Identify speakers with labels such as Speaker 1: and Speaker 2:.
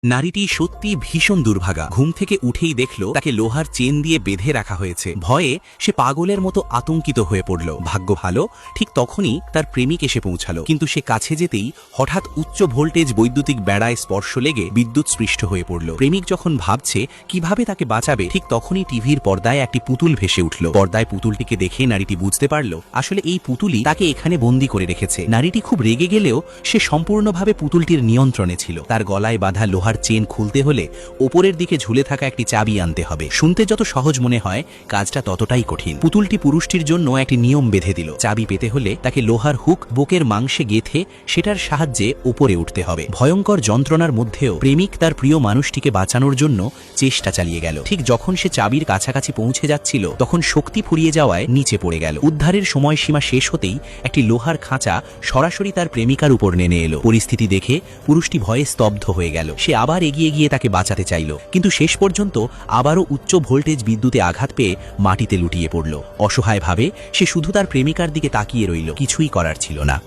Speaker 1: নারীটি সত্যি ভীষণ দুর্ভাগা। ঘুম থেকে উঠেই দেখল তাকে লোহার চেন দিয়ে বেঁধে রাখা হয়েছে। ভয়ে সে পাগলের মতো আতঙ্কিত হয়ে পড়ল। ভাগ্য ভালো, ঠিক তখনই তার প্রেমিক এসে পৌঁছালো। কিন্তু সে কাছে যেতেই হঠাৎ উচ্চ ভোল্টেজ বৈদ্যুতিক বেড়ায় স্পর্শ লেগে বিদ্যুৎ স্পৃষ্ট হয়ে পড়ল। প্রেমিক যখন ভাবছে কিভাবে তাকে বাঁচাবে, ঠিক তখনই টিভির পর্দায় একটি পুতুল ভেসে উঠল। পর্দায় পুতুলটিকে দেখে নারীটি বুঝতে পারল আসলে এই পুতুলই তাকে এখানে বন্দী করে রেখেছে। নারীটি খুব রেগে গেলেও সে সম্পূর্ণভাবে পুতুলটির নিয়ন্ত্রণে ছিল। তার গলায় বাঁধা লোহার চেন খুলতে হলে ওপরের দিকে ঝুলে থাকা একটি চাবি আনতে হবে। শুনতে যত সহজ মনে হয়, কাজটা ততটাই কঠিন। পুতুলটি পুরুষটির জন্য একটি নিয়ম বেঁধে দিল। চাবি পেতে হলে তাকে লোহার হুক বুকের মাংসে গেঁথে সেটার সাহায্যে উপরে উঠতে হবে। ভয়ঙ্কর যন্ত্রণার মধ্যেও প্রেমিক তার প্রিয় মানুষটিকে বাঁচানোর জন্য চেষ্টা চালিয়ে গেল। ঠিক যখন সে চাবির কাছাকাছি পৌঁছে যাচ্ছিল, তখন শক্তি ফুরিয়ে যাওয়ায় নিচে পড়ে গেল। উদ্ধারের সময়সীমা শেষ হতেই একটি লোহার খাঁচা সরাসরি তার প্রেমিকার উপর নেমে এলো। পরিস্থিতি দেখে পুরুষটি ভয়ে স্তব্ধ হয়ে গেল। সে আবার এগিয়ে গিয়ে তাকে বাঁচাতে চাইল, কিন্তু শেষ পর্যন্ত আবারও উচ্চ ভোল্টেজ বিদ্যুতে আঘাত পেয়ে মাটিতে লুটিয়ে পড়ল। অসহায়ভাবে সে শুধু তার প্রেমিকার দিকে তাকিয়ে রইল। কিছুই করার ছিল না।